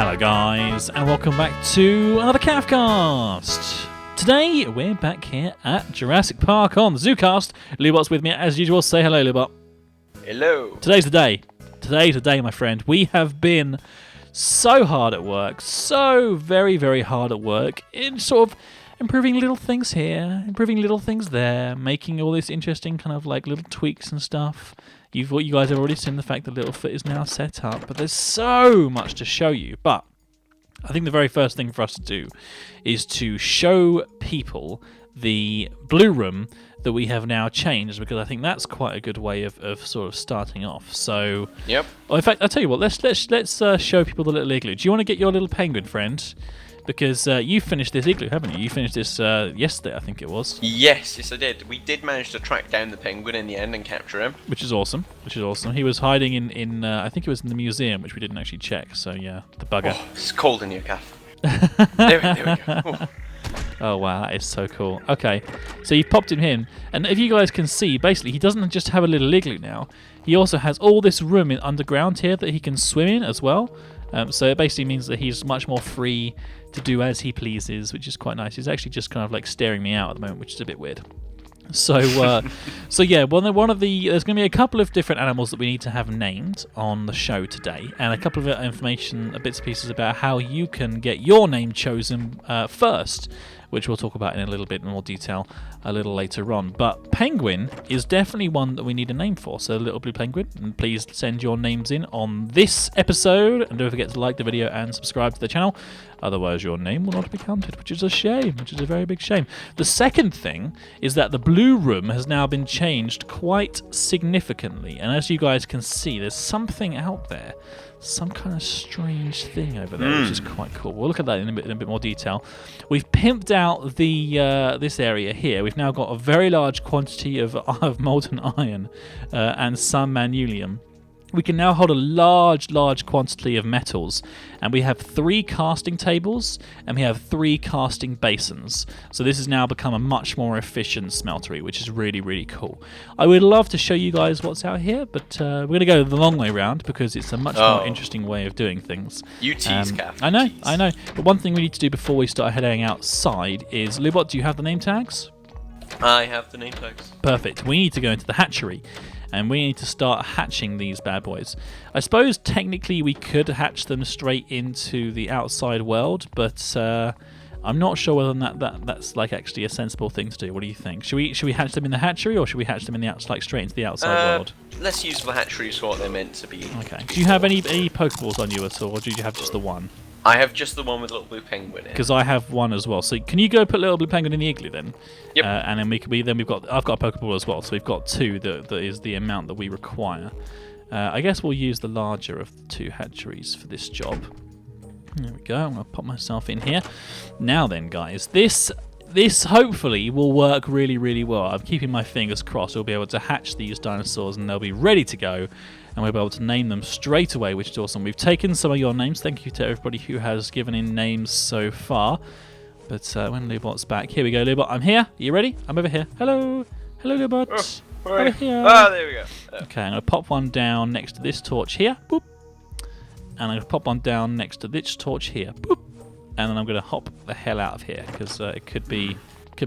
Hello guys, and welcome back to another Cavcast. Today we're back here at Jurassic Park on ZooCast. Lubot's with me as usual. Say hello, Lubot. Hello. Today's the day. Today's the day, my friend. We have been so hard at work, so very, very hard at work in sort of improving little things here, improving little things there, making all this interesting kind of like little tweaks and stuff. You guys have already seen the fact that Littlefoot is now set up, but there's so much to show you. But I think the very first thing for us to do is to show people the blue room that we have now changed, because I think that's quite a good way of sort of starting off. So, yep. Well, in fact, I'll tell you what. Let's show people the little igloo. Do you want to get your little penguin friend? Because you finished this igloo, haven't you? You finished this yesterday, I think it was. Yes, I did. We did manage to track down the penguin in the end and capture him. Which is awesome. He was hiding in I think it was in the museum, which we didn't actually check. So yeah, the bugger. Oh, it's cold in here, Kath. there we go. Oh wow, that is so cool. Okay, so you popped him in, and if you guys can see, basically he doesn't just have a little igloo now. He also has all this room underground here that he can swim in as well. So it basically means that he's much more free to do as he pleases, which is quite nice. He's actually just kind of like staring me out at the moment, which is a bit weird. So, yeah, there's going to be a couple of different animals that we need to have named on the show today, and a couple of information, bits and pieces about how you can get your name chosen first, which we'll talk about in a little bit more detail a little later on. But penguin is definitely one that we need a name for. So little blue penguin, and please send your names in on this episode, and don't forget to like the video and subscribe to the channel. Otherwise your name will not be counted, which is a shame, which is a very big shame. The second thing is that the blue room has now been changed quite significantly, and as you guys can see, there's something out there. Some kind of strange thing over there, which is quite cool. We'll look at that in a bit more detail. We've pimped out the this area here. We've now got a very large quantity of molten iron and some manulium. We can now hold a large quantity of metals, and we have 3 casting tables, and we have 3 casting basins. So this has now become a much more efficient smeltery, which is really, really cool. I would love to show you guys what's out here, but we're going to go the long way round because it's a much more interesting way of doing things. You tease, Kath. I know. But one thing we need to do before we start heading outside is, Lubot, do you have the name tags? I have the name tags. Perfect. We need to go into the hatchery, and we need to start hatching these bad boys. I suppose technically we could hatch them straight into the outside world, but I'm not sure whether that's like actually a sensible thing to do. What do you think? Should we hatch them in the hatchery, or should we hatch them in the straight into the outside world? Let's use the hatcheries for what they're meant to be. Okay. Do you have any Pokeballs on you at all, or do you have just the one? I have just the one with little blue penguin in. Because I have one as well. So can you go put little blue penguin in the igloo then? Yep. And then I've got a Pokeball as well. So we've got 2 that is the amount that we require. I guess we'll use the larger of the 2 hatcheries for this job. There we go. I'm gonna pop myself in here. Now then, guys, this hopefully will work really, really well. I'm keeping my fingers crossed. We'll be able to hatch these dinosaurs and they'll be ready to go, and we'll be able to name them straight away, which is awesome. We've taken some of your names. Thank you to everybody who has given in names so far. But when Lubot's back, here we go, Lubot. I'm here. Are you ready? I'm over here. Hello, Lubot. Over here. Oh, there we go. Okay, I'm gonna pop one down next to this torch here. Boop. And I'm gonna pop one down next to this torch here. Boop. And then I'm going to hop the hell out of here because it could be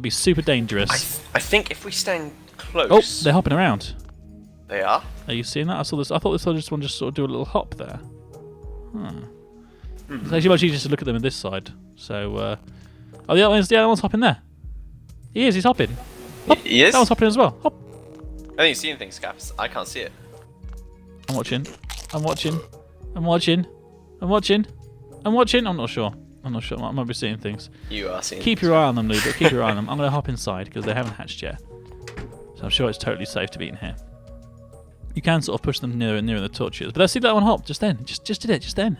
super dangerous. I think if we stand close. Oh, they're hopping around. They are? Are you seeing that? I saw this. I thought this one just sort of do a little hop there. It's actually much easier to look at them on this side. So, oh, the other one's hopping there. He is. He's hopping. Hop. He is? That one's hopping as well. Hop. I think you're seeing things, Caps. I can't see it. I'm watching. I'm not sure. I might be seeing things. You are seeing Keep your eye on them, Lou, but keep your eye on them. I'm going to hop inside because they haven't hatched yet. So I'm sure it's totally safe to be in here. You can sort of push them nearer and nearer the torches. But let's see that one hop just then. Just did it, just then.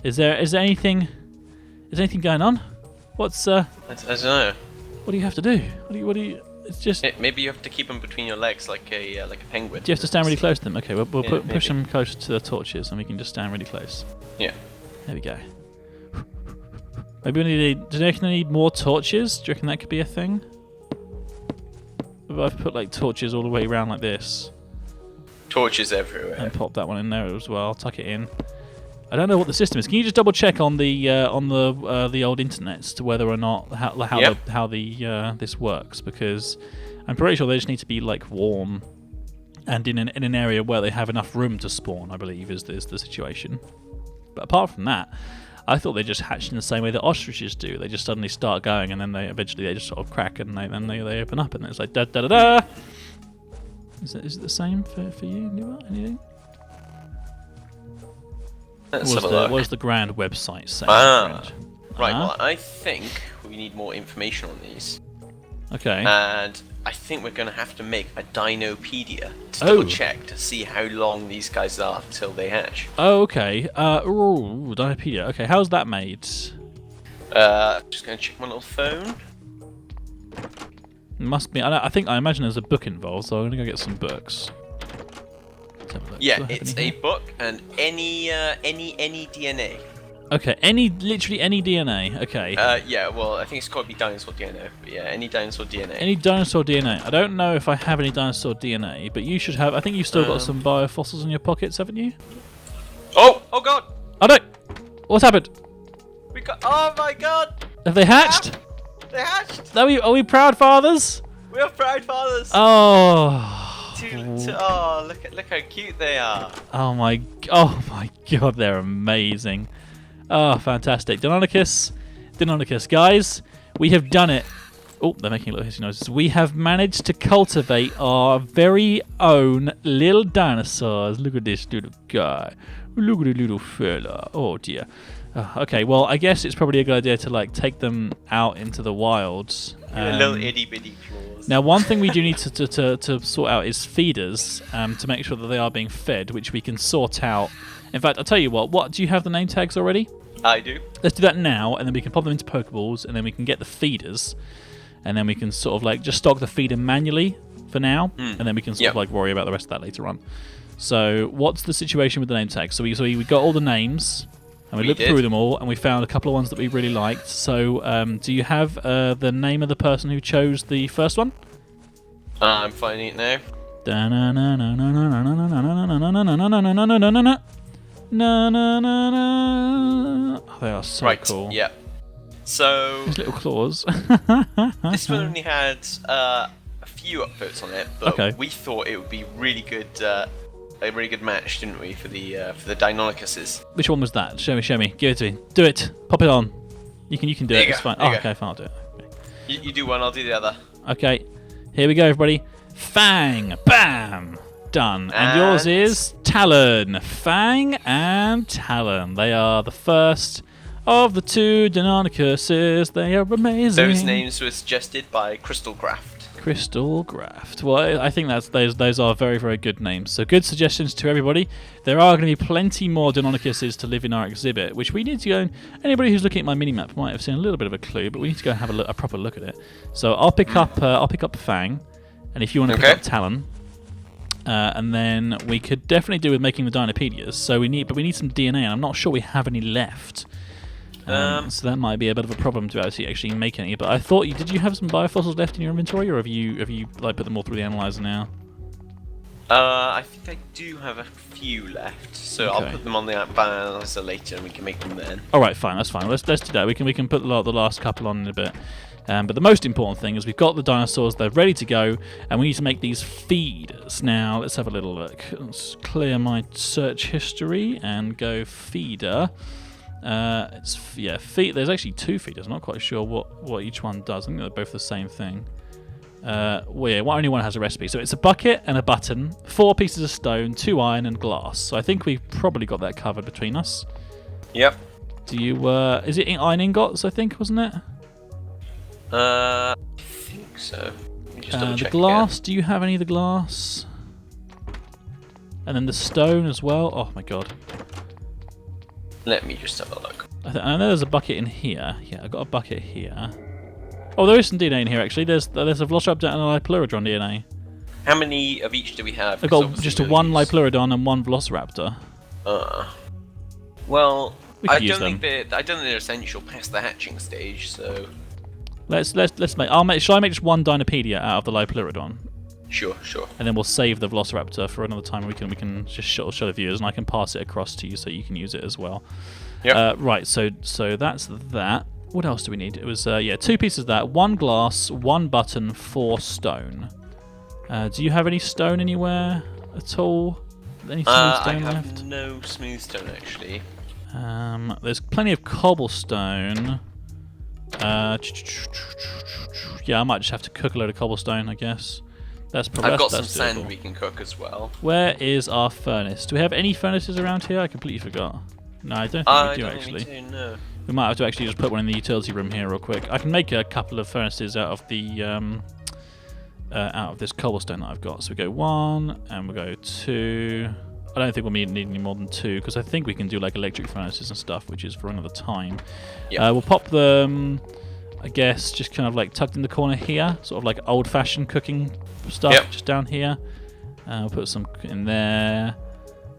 Is there anything going on? What's I don't know. What do you have to do? What do you it's just maybe you have to keep them between your legs like a penguin. Do you have to stand really close to them? Okay, we'll push them closer to the torches and we can just stand really close. Yeah. There we go. Maybe do you reckon I need more torches? Do you reckon that could be a thing? If I've put like torches all the way around like this. Torches everywhere. And pop that one in there as well. Tuck it in. I don't know what the system is. Can you just double check on the old internet as to whether or not how this works? Because I'm pretty sure they just need to be like warm and in an area where they have enough room to spawn. I believe is the situation. But apart from that, I thought they just hatched in the same way that ostriches do. They just suddenly start going, and then they just sort of crack, and they open up, and it's like da da da da. Is it the same for you, Nua? Anything? What does the grand website say? Right. Well, I think we need more information on these. Okay. And I think we're going to have to make a Dinopedia to double check to see how long these guys are till they hatch. Oh, okay. Dinopedia. Okay, how's that made? Just going to check my little phone. Must be. I imagine there's a book involved, so I'm going to go get some books. Yeah, it's a book and any DNA. Okay, literally any DNA. Okay. Yeah, well, I think it's got to be dinosaur DNA. But yeah, any dinosaur DNA. Any dinosaur DNA. I don't know if I have any dinosaur DNA, but you should have. I think you've still got some biofossils in your pockets, haven't you? Oh god! Oh no! What's happened? Oh my god! Have they hatched? They hatched! Are we proud fathers? We are proud fathers. Oh. Oh, look how cute they are. Oh my god, they're amazing. Oh, fantastic. Deinonychus, guys, we have done it. Oh, they're making little hissy noises. We have managed to cultivate our very own little dinosaurs. Look at this little guy. Look at the little fella. Oh dear. Okay, well, I guess it's probably a good idea to like take them out into the wilds. Little itty bitty claws. Now, one thing we do need to sort out is feeders to make sure that they are being fed, which we can sort out. In fact, I'll tell you what. Do you have the name tags already? I do. Let's do that now, and then we can pop them into Pokeballs, and then we can get the feeders, and then we can sort of like just stock the feeder manually for now, and then we can sort of like worry about the rest of that later on. So, what's the situation with the name tags? So we got all the names. And we looked through them all, and we found a couple of ones that we really liked. So, do you have the name of the person who chose the first one? I'm finding it now. Oh, they are so cool. Yeah. So these little claws. This one only had a few upvotes on it, but we thought it would be really good. A really good match, didn't we, for the Deinonychuses? Which one was that? Show me. Give it to me. Do it. Pop it on. You can do it. It's fine. Oh, okay, fine. I'll do it. Okay. You do one. I'll do the other. Okay. Here we go, everybody. Fang. Bam. Done. And yours is Talon. Fang and Talon. They are the first of the two Deinonychuses. They are amazing. Those names were suggested by Crystalcraft. Crystalcraft. Well, I think those are very, very good names. So good suggestions to everybody. There are going to be plenty more Deinonychuses to live in our exhibit, which we need to go. Anybody who's looking at my mini-map might have seen a little bit of a clue, but we need to go and have a proper look at it. So I'll pick up Fang, and if you want to pick up Talon, and then we could definitely do with making the Dinopedias. So we need some DNA, and I'm not sure we have any left. So that might be a bit of a problem to actually make any. But I thought did you have some biofossils left in your inventory, or have you like put them all through the analyzer now? I think I do have a few left, so I'll put them on the analyzer later, and we can make them then. All right, fine, that's fine. Let's do that. We can put the last couple on in a bit. But the most important thing is we've got the dinosaurs, they're ready to go, and we need to make these feeders. Now, let's have a little look. Let's clear my search history and go feeder. There's actually two feeders. I'm not quite sure what each one does. I think they're both the same thing. Only one has a recipe. So it's a bucket and a button, 4 pieces of stone, 2 iron and glass. So I think we've probably got that covered between us. Yep. Do you, is it iron ingots, I think, wasn't it? I think so. Just double check the glass, again. do you have any of the glass? And then the stone as well. Oh my god. Let me just have a look. I know there's a bucket in here. Yeah, I've got a bucket here. Oh, there is some DNA in here actually. There's a Velociraptor and a Liplurodon DNA. How many of each do we have? I've got just one Liplurodon and one Velociraptor. Well, I don't think they're essential past the hatching stage. So let's make. Shall I make just one Dinopedia out of the Liplurodon? Sure. And then we'll save the Velociraptor for another time. We can just show the viewers, and I can pass it across to you so you can use it as well. Yep. Right. So that's that. What else do we need? It was 2 pieces of that, 1 glass, 1 button, 4 stone. Do you have any stone anywhere at all? Any smooth stone I have left? no smooth stone actually. There's plenty of cobblestone. Yeah, I might just have to cook a load of cobblestone, I guess. That's probably. I've got that's some sand doable. we can cook as well. Where is our furnace? Do we have any furnaces around here? I completely forgot. No, I don't think we do actually. No. We might have to actually just put one in the utility room here real quick. I can make a couple of furnaces out of the out of this cobblestone that I've got. So we go 1 and we go 2. I don't think we'll need any more than 2 because I think we can do like electric furnaces and stuff, which is for another time. Yep. We'll pop them, I guess, just kind of like tucked in the corner here, sort of like old-fashioned cooking stuff, just down here. We'll put some in there.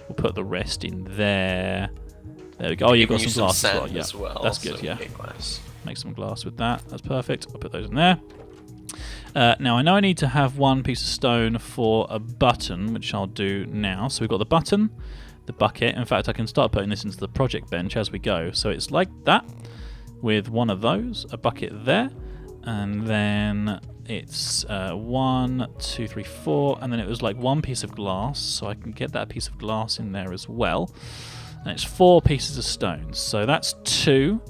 We'll put the rest in there. There we go. Oh, you've got some glass as well. That's good, yeah. Glass. Make some glass with that. That's perfect. I'll put those in there. Now, I know I need to have 1 piece of stone for a button, which I'll do now. So we've got the button, the bucket. In fact, I can start putting this into the project bench as we go. So it's like that, with 1 of those, a bucket there, and then it's 1, 2, 3, 4, and then it was like 1 piece of glass, so I can get that piece of glass in there as well. And it's 4 pieces of stone. So that's 2,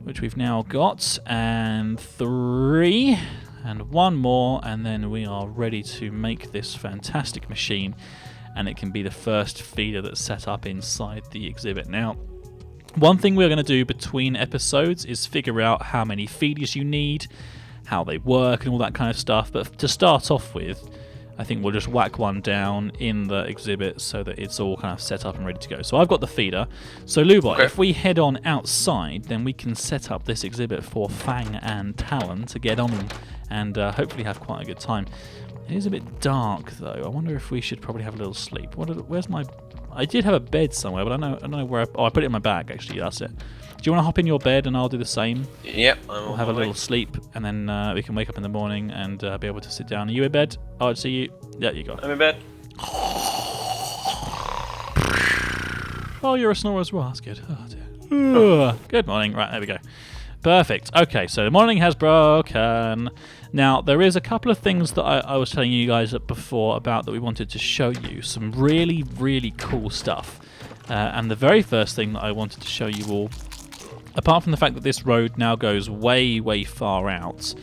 which we've now got, and 3. And 1 more, and then we are ready to make this fantastic machine, and it can be the first feeder that's set up inside the exhibit. Now, one thing we're going to do between episodes is figure out how many feeders you need, how they work, and all that kind of stuff. But to start off with, I think we'll just whack one down in the exhibit so that it's all kind of set up and ready to go. So I've got the feeder. So Lubot, if we head on outside, then we can set up this exhibit for Fang and Talon to get on and hopefully have quite a good time. It is a bit dark though. I wonder if we should probably have a little sleep. Where's my... I did have a bed somewhere, but I don't know where... I put it in my bag actually, that's it. Do you want to hop in your bed and I'll do the same? Yep. We'll have a little sleep and then we can wake up in the morning and be able to sit down. Are you in bed? Oh, I see you. Yeah, you got it. I'm in bed. Oh, you're a snorer as well. That's good. Oh, dear. Good morning. Right, there we go. Perfect. Okay, so the morning has broken. Now, there is a couple of things that I was telling you guys before about that we wanted to show you. Some really, really cool stuff. And the very first thing that I wanted to show you all, apart from the fact that this road now goes way, way far out,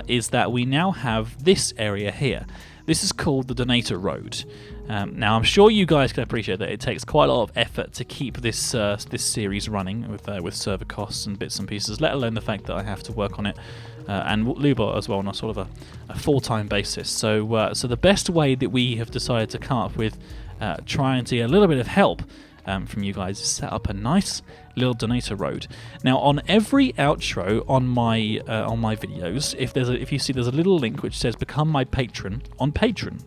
is that we now have this area here. This is called the Donator Road. Now, I'm sure you guys can appreciate that it takes quite a lot of effort to keep this this series running with server costs and bits and pieces, let alone the fact that I have to work on it, and Lubot as well on a sort of a full-time basis. So, so the best way that we have decided to come up with trying to get a little bit of help from you guys is set up a nice little Donator Road. Now, on every outro on my videos, if you see there's a little link which says "Become my patron" on Patreon.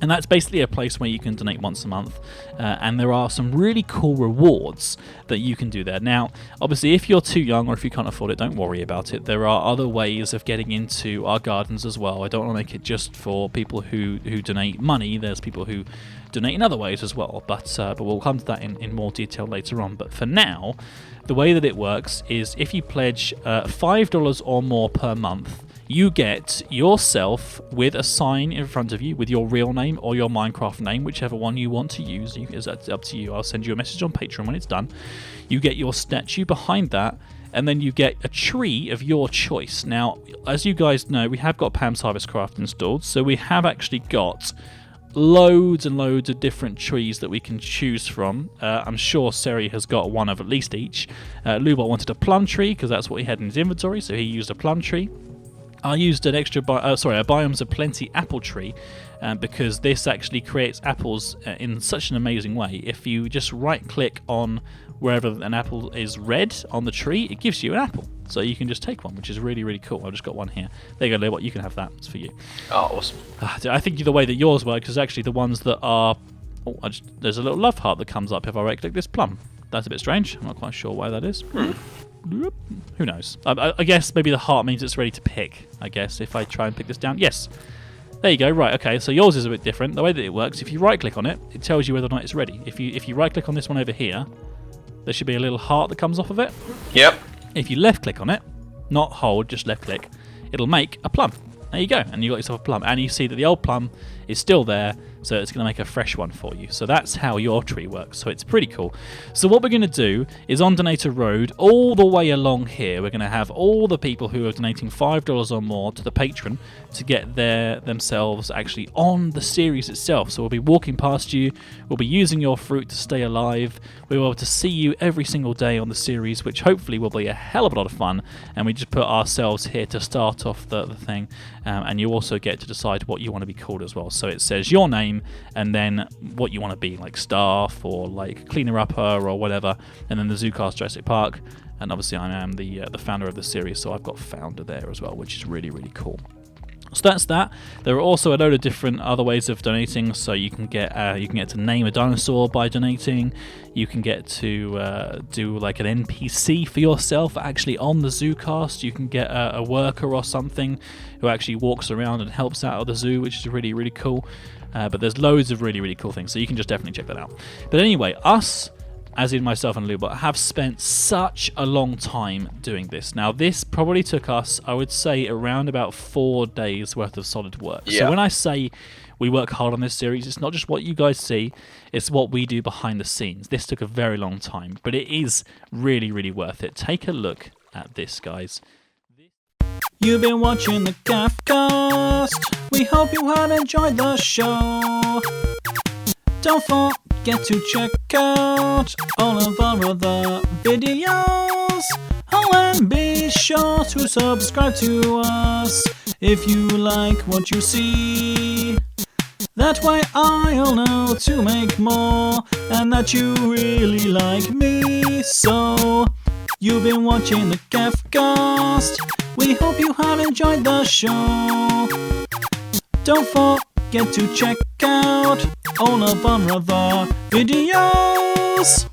And that's basically a place where you can donate once a month, and there are some really cool rewards that you can do there. Now, obviously, if you're too young or if you can't afford it, don't worry about it. There are other ways of getting into our gardens as well. I don't want to make it just for people who donate money. There's people who donate in other ways as well, but we'll come to that in more detail later on. But for now, the way that it works is if you pledge $5 or more per month, you get yourself with a sign in front of you with your real name or your Minecraft name, whichever one you want to use. It's up to you. I'll send you a message on Patreon when it's done. You get your statue behind that, and then you get a tree of your choice. Now, as you guys know, we have got Pam's Harvestcraft installed, so we have actually got loads and loads of different trees that we can choose from. I'm sure Seri has got one of at least each. Lubot wanted a plum tree because that's what he had in his inventory, so he used a plum tree. I used an a Biomes O Plenty apple tree because this actually creates apples in such an amazing way. If you just right-click on wherever an apple is red on the tree, it gives you an apple. So you can just take one, which is really, really cool. I've just got one here. There you go, Lubot. You can have that. It's for you. Oh, awesome. I think the way that yours works is actually the ones that are... Oh, there's a little love heart that comes up if I right-click this plum. That's a bit strange. I'm not quite sure why that is. Who knows? I guess maybe the heart means it's ready to pick. I guess if I try and pick this down, yes, There you go. Right, okay, so yours is a bit different. The way that it works, if you right-click on it, it tells you whether or not it's ready. If you right-click on this one over here, there should be a little heart that comes off of it. Yep. If you left-click on it, not hold, just left-click, it'll make a plum. There you go, and you got yourself a plum. And you see that the old plum is still there, so it's going to make a fresh one for you. So that's how your tree works, so it's pretty cool. So what we're going to do is on Donator Road, all the way along here, we're going to have all the people who are donating $5 or more to the patron to get themselves actually on the series itself. So we'll be walking past you, we'll be using your fruit to stay alive, we'll be able to see you every single day on the series, which hopefully will be a hell of a lot of fun, and we just put ourselves here to start off the thing, and you also get to decide what you want to be called as well. So it says your name and then what you want to be, like staff or like cleaner upper or whatever, and then the ZooCast Jurassic Park, and obviously I am the founder of the series, so I've got founder there as well, which is really, really cool. So that's that. There are also a load of different other ways of donating. So you can get to name a dinosaur by donating. You can get to do like an NPC for yourself actually on the ZooCast. You can get a worker or something who actually walks around and helps out at the zoo, which is really, really cool. But there's loads of really, really cool things. So you can just definitely check that out. But anyway, us, as in myself and Lubot, have spent such a long time doing this. Now, this probably took us, I would say, around about 4 days worth of solid work. Yeah. So when I say we work hard on this series, it's not just what you guys see, it's what we do behind the scenes. This took a very long time, but it is really, really worth it. Take a look at this, guys. You've been watching the Gaffcast. We hope you have enjoyed the show. Don't forget to check out all of our other videos. Oh, and be sure to subscribe to us if you like what you see. That way I'll know to make more and that you really like me. So, you've been watching the Gaffcast. We hope you have enjoyed the show. Don't forget to check out all of our other videos.